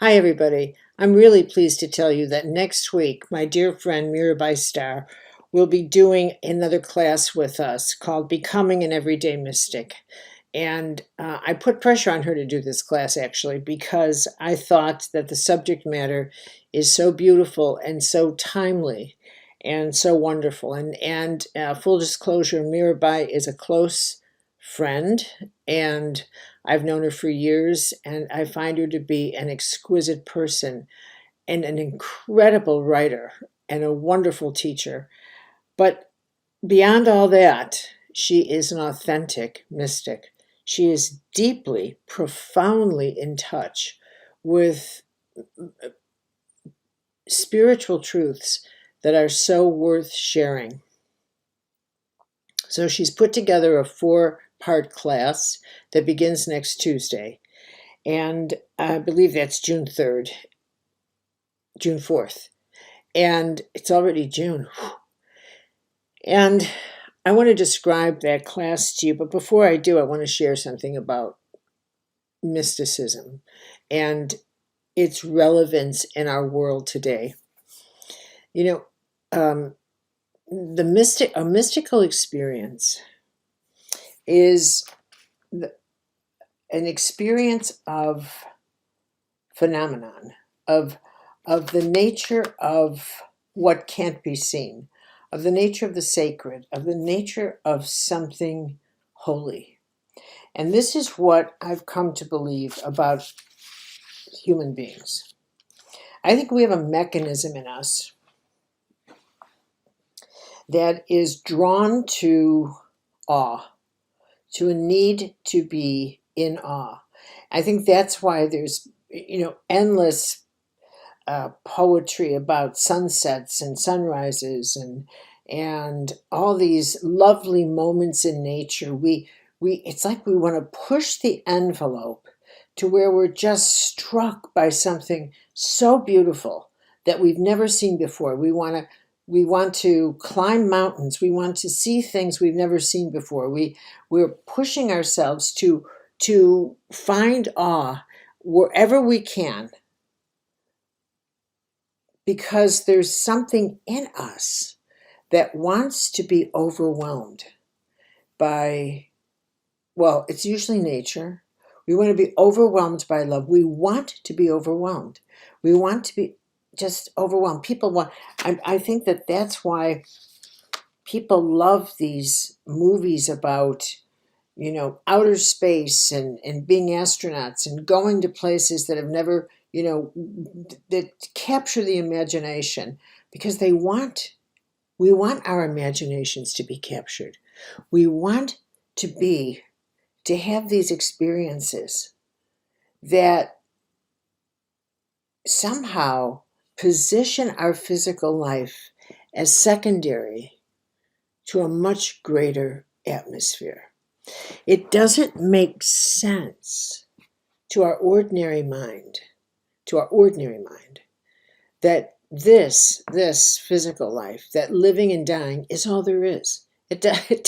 Hi, everybody. I'm really pleased to tell you that next week, my dear friend Mirabai Starr will be doing another class with us called Becoming an Everyday Mystic. And I put pressure on her to do this class actually because I thought that the subject matter is so beautiful and so timely and so wonderful. And full disclosure, Mirabai is a close friend, and I've known her for years, and I find her to be an exquisite person and an incredible writer and a wonderful teacher. But beyond all that, she is an authentic mystic. She is deeply, profoundly in touch with spiritual truths that are so worth sharing. So she's put together a 4-part class that begins next Tuesday. And I believe that's June 3rd, June 4th. And it's already June. And I want to describe that class to you. But before I do, I want to share something about mysticism and its relevance in our world today. You know, a mystical experience is an experience of phenomenon, of the nature of what can't be seen, of the nature of the sacred, of the nature of something holy. And this is what I've come to believe about human beings. I think we have a mechanism in us that is drawn to awe, to a need to be in awe. I think that's why there's, endless poetry about sunsets and sunrises and all these lovely moments in nature. We it's like we want to push the envelope to where we're just struck by something so beautiful that we've never seen before. We want to climb mountains. We want to see things we've never seen before. We're pushing ourselves to find awe wherever we can, because there's something in us that wants to be overwhelmed by, well, it's usually nature. We want to be overwhelmed by love. We want to be overwhelmed. We want to be just overwhelmed. People want, I think that that's why people love these movies about, outer space and being astronauts and going to places that have never, that capture the imagination, because we want our imaginations to be captured. We want to have these experiences that somehow position our physical life as secondary to a much greater atmosphere. It doesn't make sense to our ordinary mind, that this physical life, that living and dying is all there is. It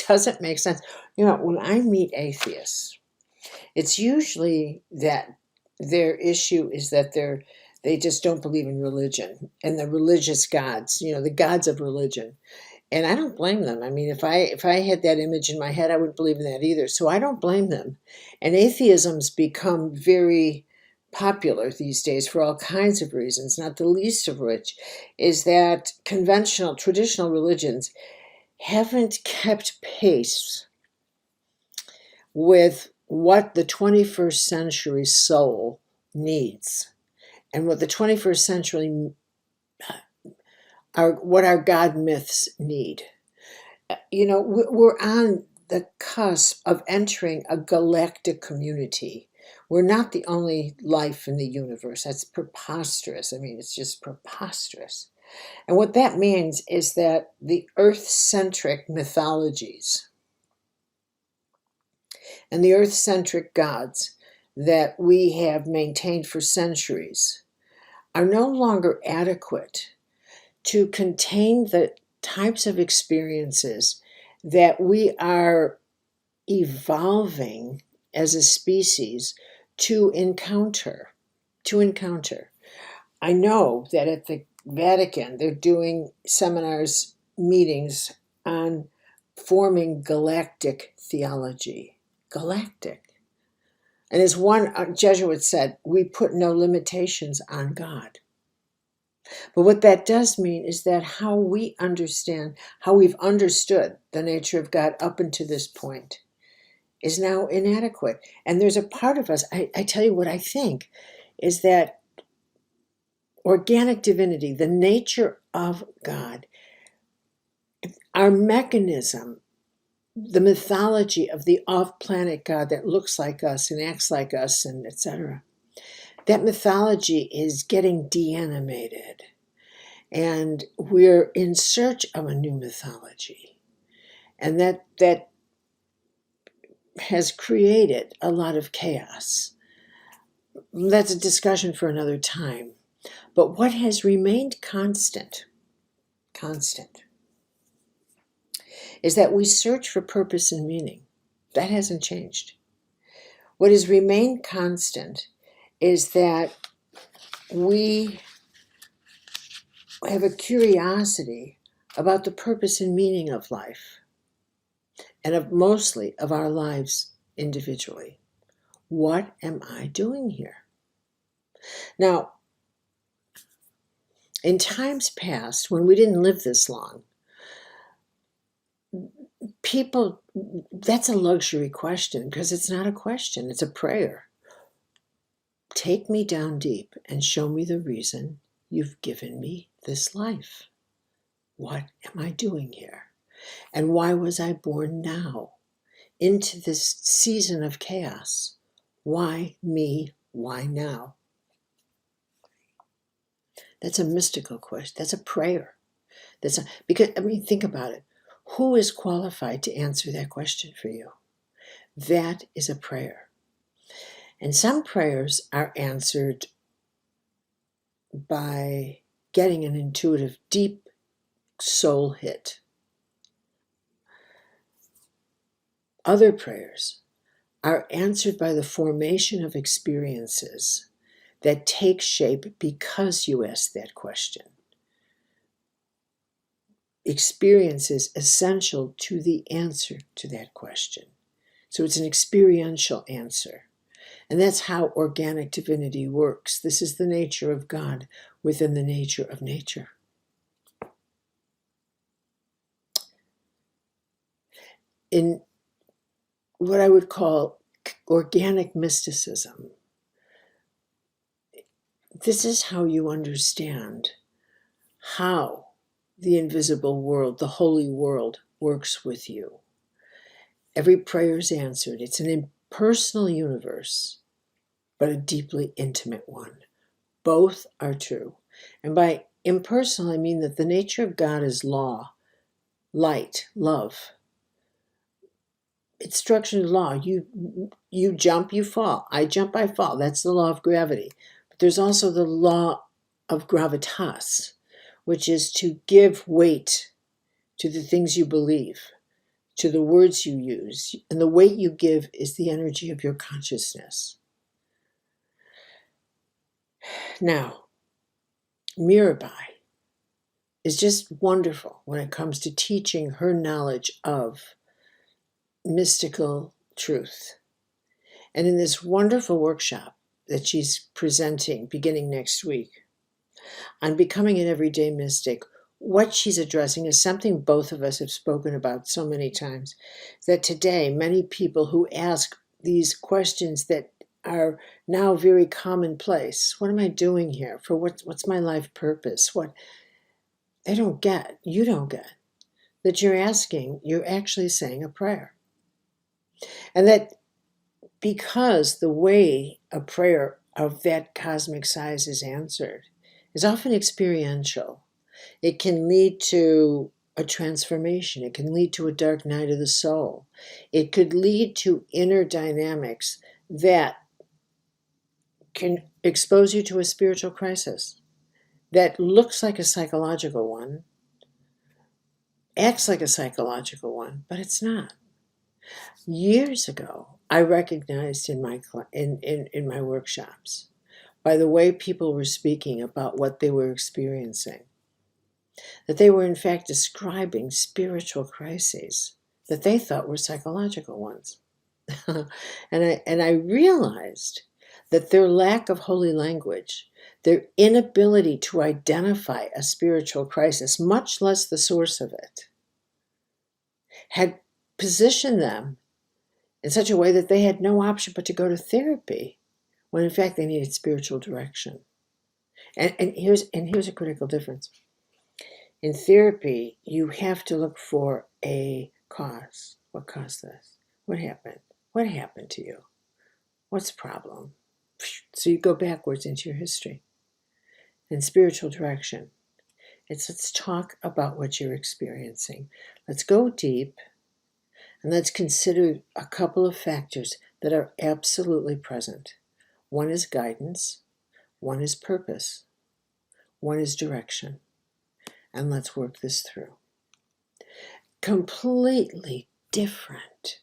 doesn't make sense. When I meet atheists, it's usually that their issue is that they just don't believe in religion and the religious gods, the gods of religion. And I don't blame them. I mean, if I had that image in my head, I wouldn't believe in that either. So I don't blame them. And atheism's become very popular these days for all kinds of reasons, not the least of which is that conventional, traditional religions haven't kept pace with what the 21st century soul needs and what the 21st century what our God myths need. We're on the cusp of entering a galactic community. We're not the only life in the universe. That's preposterous. I mean, it's just preposterous. And what that means is that the earth-centric mythologies and the earth-centric gods that we have maintained for centuries are no longer adequate to contain the types of experiences that we are evolving as a species to encounter. to encounter. I know that at the Vatican, they're doing seminars, meetings on forming galactic theology. Galactic. And as one Jesuit said, we put no limitations on God. But what that does mean is that how we understand, how we've understood the nature of God up until this point is now inadequate. And there's a part of us, I tell you what I think, is that organic divinity, the nature of God, our mechanism, the mythology of the off-planet God that looks like us and acts like us and etc. That mythology is getting de-animated. And we're in search of a new mythology. And that has created a lot of chaos. That's a discussion for another time. But what has remained constant, is that we search for purpose and meaning. That hasn't changed. What has remained constant is that we have a curiosity about the purpose and meaning of life, and mostly of our lives individually. What am I doing here? Now, in times past, when we didn't live this long, people, that's a luxury question, because it's not a question, it's a prayer. Take me down deep and show me the reason you've given me this life. What am I doing here? And why was I born now into this season of chaos? Why me? Why now? That's a mystical question. That's a prayer. Because think about it. Who is qualified to answer that question for you? That is a prayer. And some prayers are answered by getting an intuitive, deep soul hit. Other prayers are answered by the formation of experiences that take shape because you asked that question. Experiences essential to the answer to that question. So it's an experiential answer. And that's how organic divinity works. This is the nature of God within the nature of nature. In what I would call organic mysticism, this is how you understand how the invisible world, the holy world, works with you. Every prayer is answered. It's an impersonal universe, but a deeply intimate one. Both are true. And by impersonal, I mean that the nature of God is law, light, love. It's structured law. You jump, you fall. I jump, I fall. That's the law of gravity. But there's also the law of gravitas, which is to give weight to the things you believe, to the words you use. And the weight you give is the energy of your consciousness. Now, Mirabai is just wonderful when it comes to teaching her knowledge of mystical truth. And in this wonderful workshop that she's presenting beginning next week on becoming an everyday mystic, what she's addressing is something both of us have spoken about so many times, that today many people who ask these questions that are now very commonplace. What am I doing here? For what's my life purpose? What they don't get, you don't get, that you're actually saying a prayer. And that because the way a prayer of that cosmic size is answered is often experiential, it can lead to a transformation. It can lead to a dark night of the soul. It could lead to inner dynamics that can expose you to a spiritual crisis that looks like a psychological one, acts like a psychological one, but it's not. Years ago, I recognized in my workshops by the way people were speaking about what they were experiencing, that they were in fact describing spiritual crises that they thought were psychological ones. and I realized that their lack of holy language, their inability to identify a spiritual crisis, much less the source of it, had positioned them in such a way that they had no option but to go to therapy, when in fact they needed spiritual direction. And here's a critical difference. In therapy, you have to look for a cause. What caused this? What happened? What happened to you? What's the problem? So you go backwards into your history. In spiritual direction, let's talk about what you're experiencing. Let's go deep, and let's consider a couple of factors that are absolutely present. One is guidance, one is purpose, one is direction. And let's work this through. Completely different.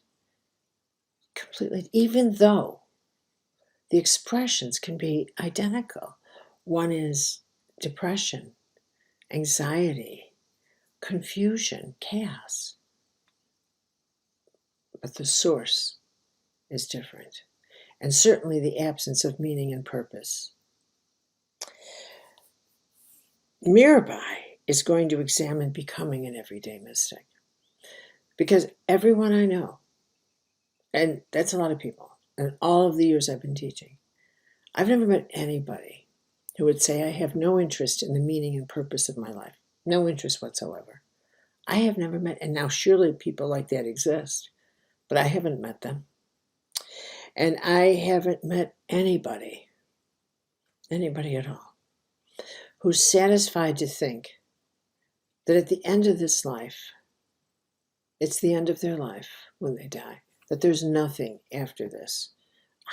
Completely, even though the expressions can be identical. One is depression, anxiety, confusion, chaos. But the source is different. And certainly the absence of meaning and purpose. Mirabai is going to examine becoming an everyday mystic. Because everyone I know, and that's a lot of people, and all of the years I've been teaching, I've never met anybody who would say, I have no interest in the meaning and purpose of my life. No interest whatsoever. I have never met, and now surely people like that exist, but I haven't met them. And I haven't met anybody at all, who's satisfied to think that at the end of this life, it's the end of their life when they die, that there's nothing after this.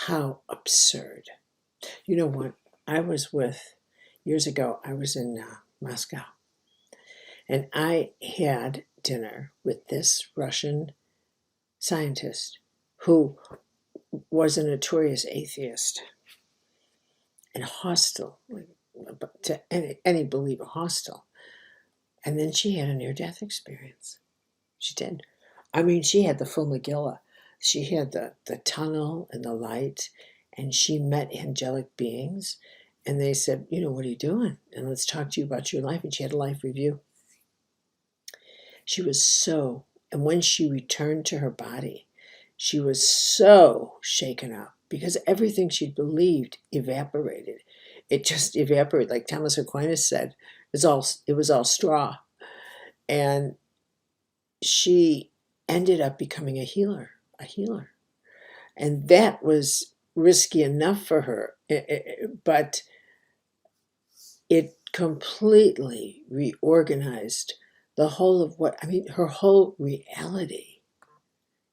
How absurd. You know what? Years ago, I was in Moscow, and I had dinner with this Russian scientist who was a notorious atheist and hostile to any believer, hostile. And then she had a near-death experience. She did. I mean, she had the full Megillah. She had the tunnel and the light, and she met angelic beings, and they said, what are you doing? And let's talk to you about your life. And she had a life review. She was and when she returned to her body, she was so shaken up because everything she believed evaporated. It just evaporated. Like Thomas Aquinas said, it was all straw. And she ended up becoming a healer. And that was risky enough for her, but it completely reorganized the whole of her whole reality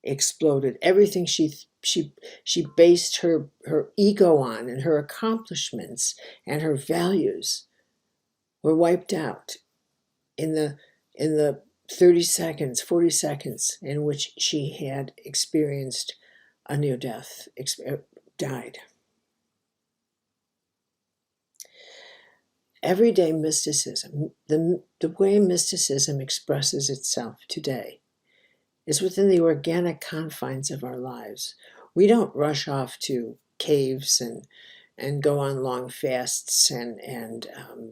exploded. Everything she based her ego on, and her accomplishments and her values were wiped out in the 30 seconds, 40 seconds in which she had experienced a near death, died. Everyday mysticism, the way mysticism expresses itself today, is within the organic confines of our lives. We don't rush off to caves and go on long fasts and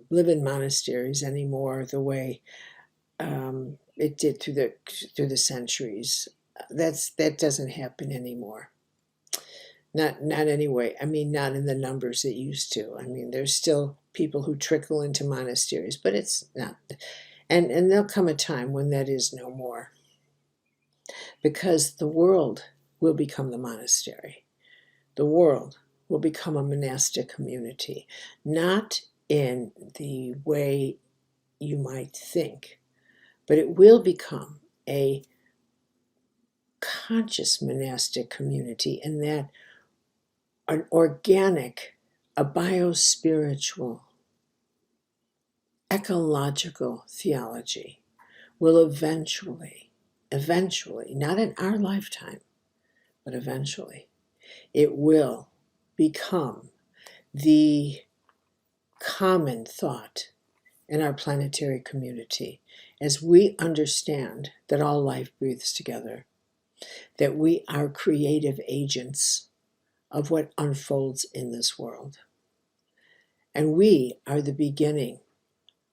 live in monasteries anymore the way it did through the centuries. That doesn't happen anymore. Not anyway. Not in the numbers it used to. There's still people who trickle into monasteries, but it's not. And there'll come a time when that is no more. Because the world will become the monastery. The world will become a monastic community. Not in the way you might think, but it will become a conscious monastic community, in that an organic, a biospiritual, ecological theology will eventually, not in our lifetime, but eventually, it will become the common thought in our planetary community as we understand that all life breathes together, that we are creative agents of what unfolds in this world. And we are the beginning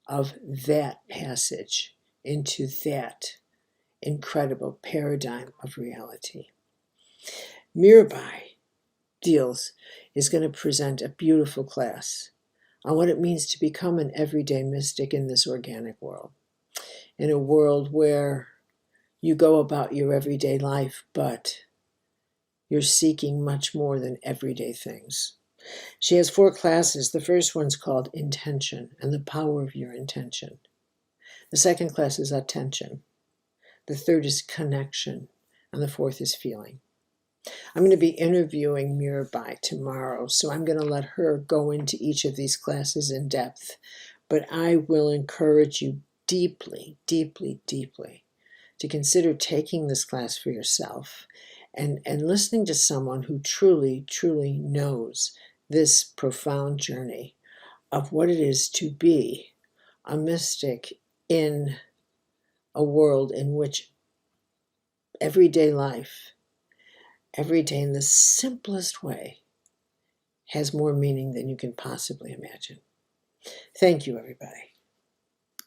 of that passage into that incredible paradigm of reality. Mirabai is going to present a beautiful class on what it means to become an everyday mystic in this organic world, in a world where you go about your everyday life, but you're seeking much more than everyday things. She has 4 classes. The first one's called Intention and the Power of Your Intention. The second class is Attention. The third is Connection. And the fourth is Feeling. I'm going to be interviewing Mirabai tomorrow, so I'm going to let her go into each of these classes in depth. But I will encourage you deeply, deeply, deeply to consider taking this class for yourself and listening to someone who truly, truly knows this profound journey of what it is to be a mystic in a world in which everyday life, every day in the simplest way, has more meaning than you can possibly imagine. Thank you, everybody.